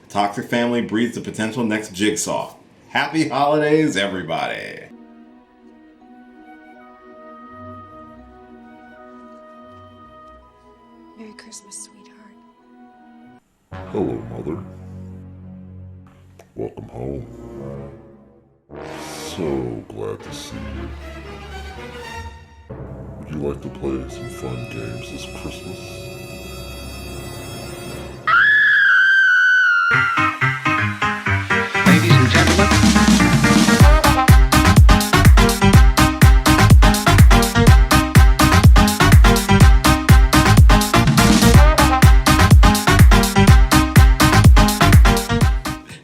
Toxic family breeds the potential next Jigsaw. Happy holidays, everybody! Merry Christmas, sweetheart. Hello, Mother. Welcome home. So glad to see you. Would you like to play some fun games this Christmas? Ladies and gentlemen.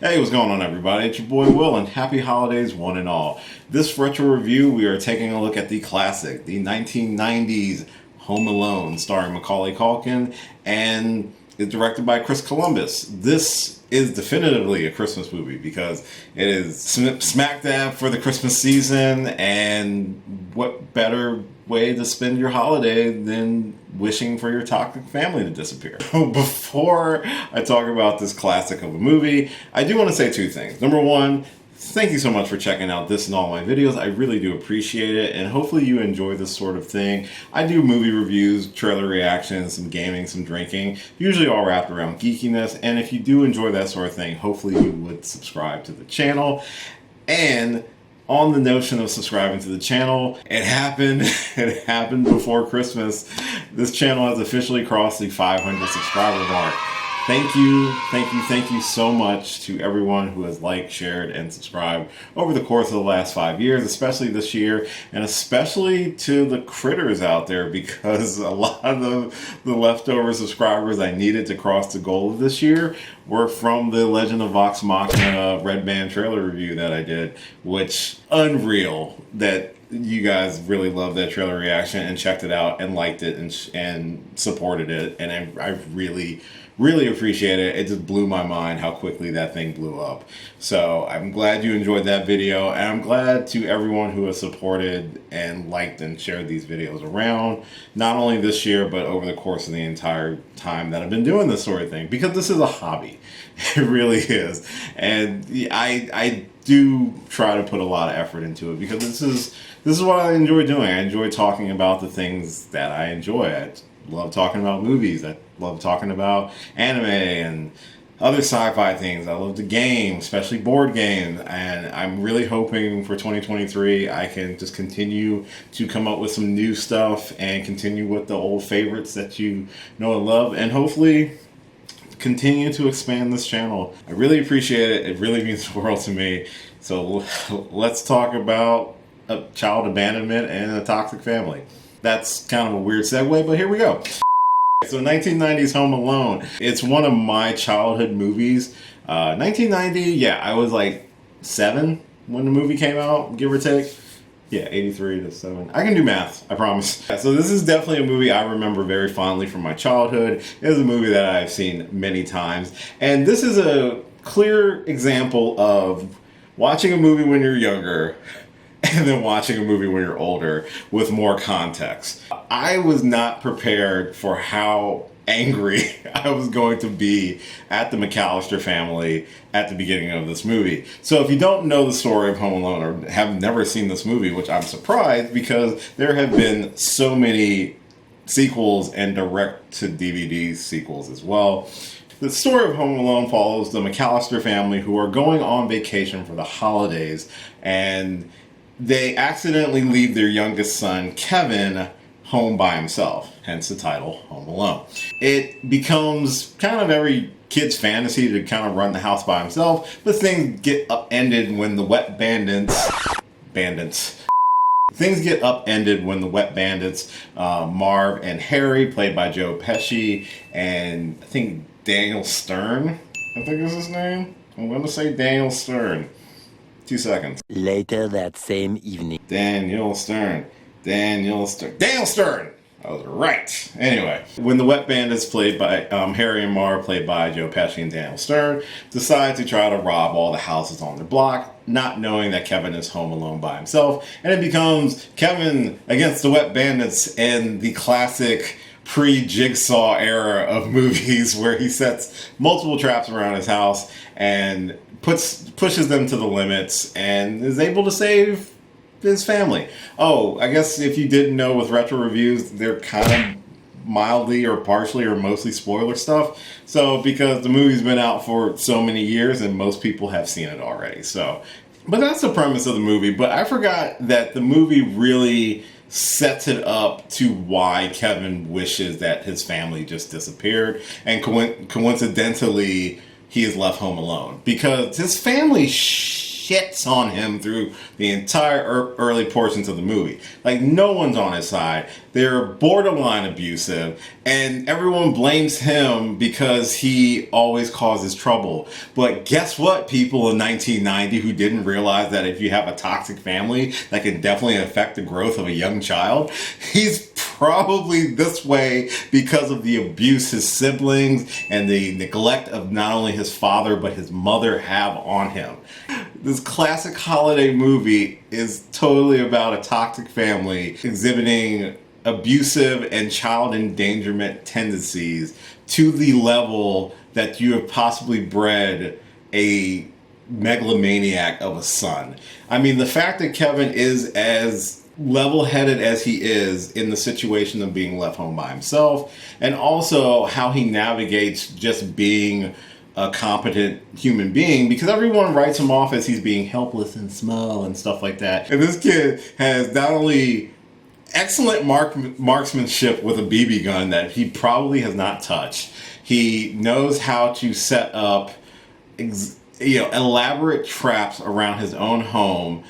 Hey, what's going on, everybody? It's your boy Will, and happy holidays one and all. This retro review, we are taking a look at the classic, the 1990s Home Alone, starring Macaulay Culkin, and is directed by Chris Columbus. This is definitively a Christmas movie because it is smack dab for the Christmas season, and what better way to spend your holiday than wishing for your toxic family to disappear. Before I talk about this classic of a movie, I do want to say two things. Number one, thank you so much for checking out this and all my videos. I really do appreciate it, and hopefully you enjoy this sort of thing. I do movie reviews, trailer reactions, some gaming, some drinking, usually all wrapped around geekiness, and if you do enjoy that sort of thing, hopefully you would subscribe to the channel. And on the notion of subscribing to the channel, it happened before Christmas. This channel has officially crossed the 500 subscriber mark. Thank you so much to everyone who has liked, shared, and subscribed over the course of the last 5 years, especially this year, and especially to the critters out there, because a lot of the leftover subscribers I needed to cross the goal of this year were from the Legend of Vox Machina Red Band trailer review that I did, which, unreal that you guys really loved that trailer reaction and checked it out and liked it and supported it, and I really appreciate it. It just blew my mind how quickly that thing blew up. So I'm glad you enjoyed that video, and I'm glad to everyone who has supported and liked and shared these videos around, not only this year, but over the course of the entire time that I've been doing this sort of thing, because this is a hobby. It really is. And I do try to put a lot of effort into it, because this is what I enjoy doing. I enjoy talking about the things that I enjoy. I love talking about movies. I love talking about anime and other sci-fi things. I love to game, especially board games, and I'm really hoping for 2023 I can just continue to come up with some new stuff and continue with the old favorites that you know and love, and hopefully continue to expand this channel. I really appreciate it. It really means the world to me. So let's talk about a child abandonment and a toxic family. That's kind of a weird segue, but here we go. So 1990s Home Alone. It's one of my childhood movies. 1990, yeah, I was like 7 when the movie came out, give or take. Yeah, 83 to 7. I can do math, I promise. So this is definitely a movie I remember very fondly from my childhood. It is a movie that I've seen many times. And this is a clear example of watching a movie when you're younger and then watching a movie when you're older with more context. I was not prepared for how angry I was going to be at the McAllister family at the beginning of this movie. So if you don't know the story of Home Alone or have never seen this movie, which I'm surprised because there have been so many sequels and direct-to-DVD sequels as well. The story of Home Alone follows the McAllister family who are going on vacation for the holidays, and they accidentally leave their youngest son, Kevin, home by himself, hence the title, Home Alone. It becomes kind of every kid's fantasy to kind of run the house by himself, but things get upended when the wet bandits, things get upended when the wet bandits, Marv and Harry, played by Joe Pesci, and I think Daniel Stern, I think is his name. I'm going to say Daniel Stern. 2 seconds. Later that same evening. Daniel Stern. Daniel Stern! I was right. Anyway, when the Wet Bandits, played by Harry and Marv, played by Joe Pesci and Daniel Stern, decide to try to rob all the houses on their block, not knowing that Kevin is home alone by himself, and it becomes Kevin against the Wet Bandits and the classic pre-Jigsaw era of movies where he sets multiple traps around his house and pushes them to the limits and is able to save his family. Oh, I guess if you didn't know, with retro reviews, they're kind of mildly or partially or mostly spoiler stuff. So because the movie's been out for so many years and most people have seen it already. So, but that's the premise of the movie. But I forgot that the movie really sets it up to why Kevin wishes that his family just disappeared, and coincidentally he is left home alone because his family shits on him through the entire early portions of the movie. Like, no one's on his side. They're borderline abusive, and everyone blames him because he always causes trouble. But guess what, people in 1990 who didn't realize that if you have a toxic family, that can definitely affect the growth of a young child? He's probably this way because of the abuse his siblings and the neglect of not only his father but his mother have on him. This classic holiday movie is totally about a toxic family exhibiting abusive and child endangerment tendencies to the level that you have possibly bred a megalomaniac of a son. I mean, the fact that Kevin is as level-headed as he is in the situation of being left home by himself, and also how he navigates just being a competent human being, because everyone writes him off as he's being helpless and small and stuff like that. And this kid has not only excellent marksmanship with a BB gun that he probably has not touched, he knows how to set up elaborate traps around his own home.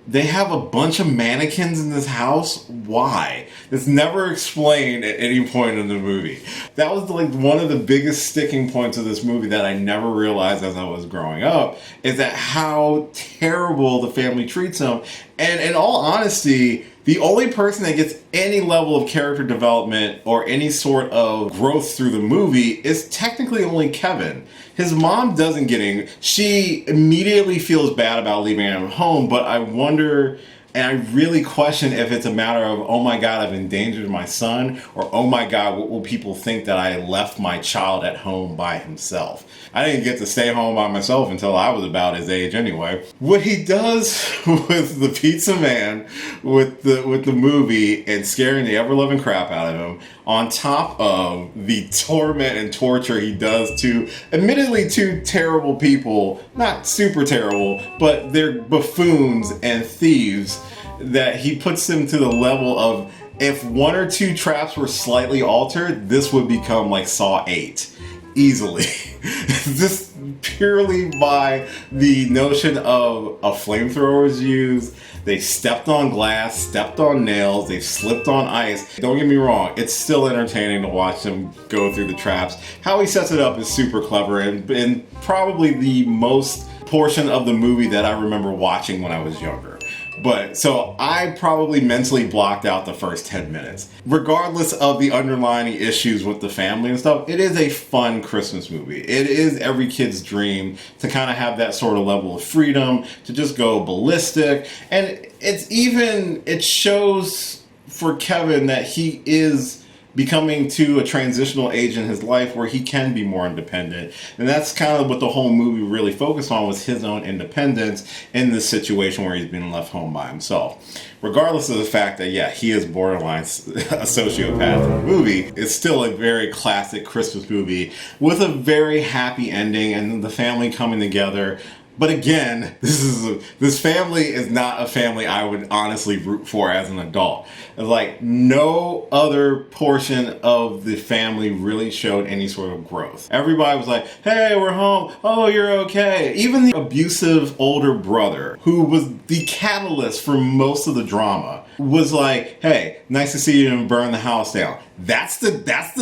They have a bunch of mannequins in this house. Why? It's never explained at any point in the movie. That was like one of the biggest sticking points of this movie that I never realized as I was growing up, is that how terrible the family treats him. And in all honesty, the only person that gets any level of character development or any sort of growth through the movie is technically only Kevin. His mom doesn't get in. She immediately feels bad about leaving him home, but I wonder, and I really question if it's a matter of, oh my God, I've endangered my son, or oh my God, what will people think that I left my child at home by himself? I didn't get to stay home by myself until I was about his age anyway. What he does with the pizza man, with the movie, and scaring the ever-loving crap out of him, on top of the torment and torture he does to, admittedly, two terrible people, not super terrible, but they're buffoons and thieves, that he puts them to the level of, if one or two traps were slightly altered, this would become like Saw 8. Easily. Just purely by the notion of a flamethrower is used. They stepped on glass, stepped on nails, they've slipped on ice. Don't get me wrong, it's still entertaining to watch them go through the traps. How he sets it up is super clever, and probably the most portion of the movie that I remember watching when I was younger. But so I probably mentally blocked out the first 10 minutes. Regardless of the underlying issues with the family and stuff, it is a fun Christmas movie. It is every kid's dream to kind of have that sort of level of freedom, to just go ballistic. And it shows for Kevin that he is becoming to a transitional age in his life where he can be more independent. And that's kind of what the whole movie really focused on, was his own independence in this situation where he's been left home by himself. Regardless of the fact that, yeah, he is borderline a sociopath in the movie, it's still a very classic Christmas movie with a very happy ending and the family coming together. But again, this family is not a family I would honestly root for as an adult. Like, no other portion of the family really showed any sort of growth. Everybody was like, hey, we're home. Oh, you're okay. Even the abusive older brother, who was the catalyst for most of the drama, was like, hey, nice to see you and burn the house down. That's the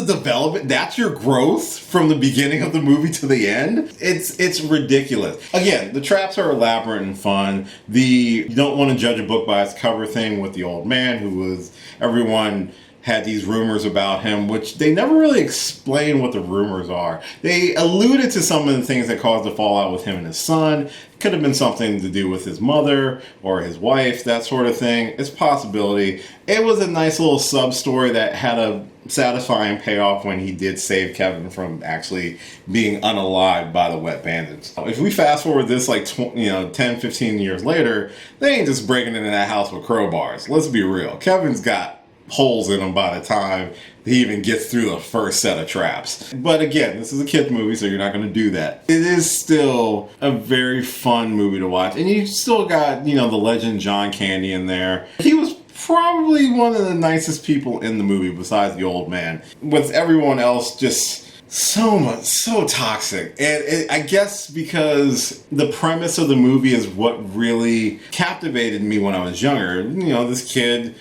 development. That's your growth from the beginning of the movie to the end. It's ridiculous. Again, the traps are elaborate and fun. You don't want to judge a book by its cover thing with the old man, who was, everyone had these rumors about him, which they never really explain what the rumors are. They alluded to some of the things that caused the fallout with him and his son. Could have been something to do with his mother or his wife, that sort of thing. It's a possibility. It was a nice little sub-story that had a satisfying payoff when he did save Kevin from actually being unalived by the wet bandits. If we fast forward this like 10, 15 years later, they ain't just breaking into that house with crowbars. Let's be real. Kevin's got holes in him by the time he even gets through the first set of traps. But again, this is a kid's movie, so you're not going to do that. It is still a very fun movie to watch. And you still got, the legend John Candy in there. He was probably one of the nicest people in the movie besides the old man. With everyone else just so toxic. And I guess because the premise of the movie is what really captivated me when I was younger. This kid,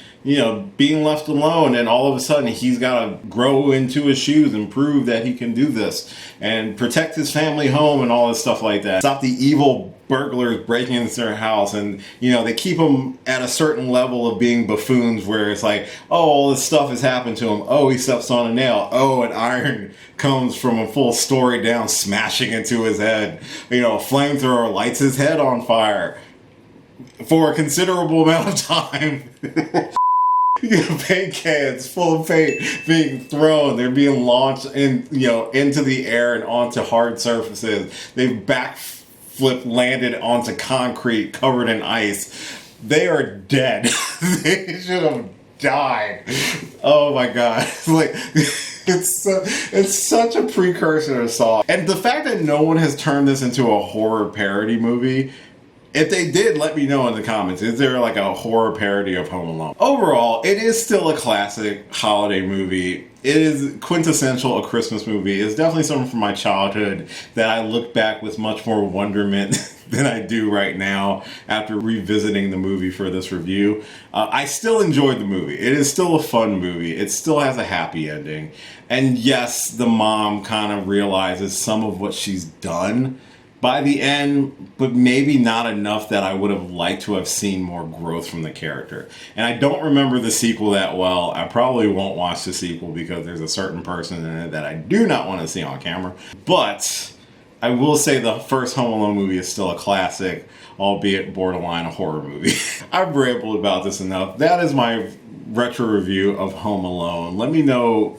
being left alone, and all of a sudden he's got to grow into his shoes and prove that he can do this and protect his family home and all this stuff like that. Stop the evil burglars breaking into their house, and they keep him at a certain level of being buffoons where it's like, oh, all this stuff has happened to him. Oh, he steps on a nail. Oh, an iron comes from a full story down, smashing into his head. A flamethrower lights his head on fire for a considerable amount of time. Paint cans full of paint being thrown. They're being launched into the air and onto hard surfaces. They've backflip landed onto concrete covered in ice. They are dead. They should have died. Oh my god. It's such a precursor to Saw. And the fact that no one has turned this into a horror parody movie, if they did, let me know in the comments. Is there like a horror parody of Home Alone? Overall, it is still a classic holiday movie. It is quintessential a Christmas movie. It's definitely something from my childhood that I look back with much more wonderment than I do right now after revisiting the movie for this review. I still enjoyed the movie. It is still a fun movie. It still has a happy ending. And yes, the mom kind of realizes some of what she's done by the end, but maybe not enough that I would have liked to have seen more growth from the character. And I don't remember the sequel that well. I probably won't watch the sequel because there's a certain person in it that I do not want to see on camera. But I will say the first Home Alone movie is still a classic, albeit borderline a horror movie. I've rambled about this enough. That is my retro review of Home Alone. Let me know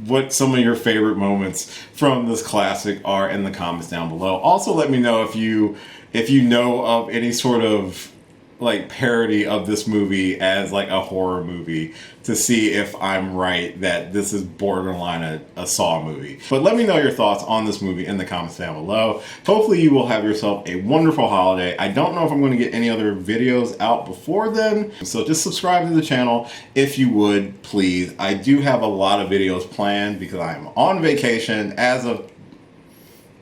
what some of your favorite moments from this classic are in the comments down below. Also, let me know if you know of any sort of like parody of this movie as like a horror movie, to see if I'm right that this is borderline a Saw movie. But let me know your thoughts on this movie in the comments down below. Hopefully you will have yourself a wonderful holiday. I don't know if I'm going to get any other videos out before then, so just subscribe to the channel if you would, please. I do have a lot of videos planned because I'm on vacation as of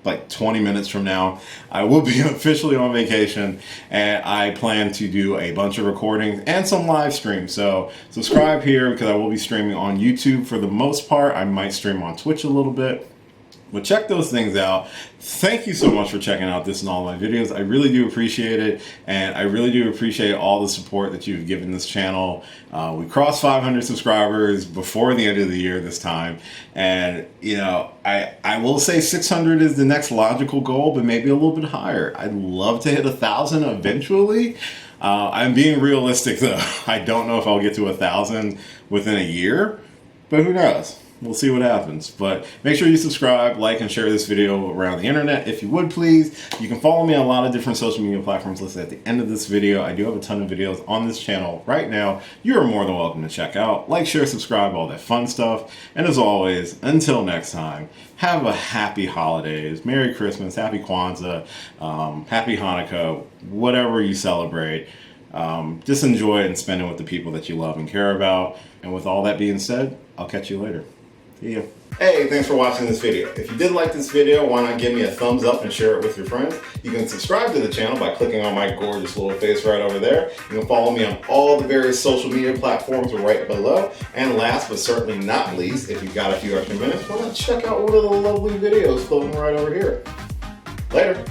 like 20 minutes from now. I will be officially on vacation, and I plan to do a bunch of recordings and some live streams. So subscribe here because I will be streaming on YouTube for the most part. I might stream on Twitch a little bit. But check those things out. Thank you so much for checking out this and all my videos. I really do appreciate it, and I really do appreciate all the support that you've given this channel. We crossed 500 subscribers before the end of the year this time, and I will say 600 is the next logical goal, but maybe a little bit higher. I'd love to hit 1,000 eventually. I'm being realistic though. I don't know if I'll get to 1,000 within a year, but who knows? We'll see what happens. But make sure you subscribe, like, and share this video around the internet if you would, please. You can follow me on a lot of different social media platforms listed at the end of this video. I do have a ton of videos on this channel right now. You are more than welcome to check out. Like, share, subscribe, all that fun stuff. And as always, until next time, have a happy holidays. Merry Christmas, Happy Kwanzaa, Happy Hanukkah, whatever you celebrate. Just enjoy it and spend it with the people that you love and care about. And with all that being said, I'll catch you later. See ya. Hey, thanks for watching this video. If you did like this video, why not give me a thumbs up and share it with your friends? You can subscribe to the channel by clicking on my gorgeous little face right over there. You can follow me on all the various social media platforms right below. And last but certainly not least, if you've got a few extra minutes, why not check out one of the lovely videos floating right over here. Later.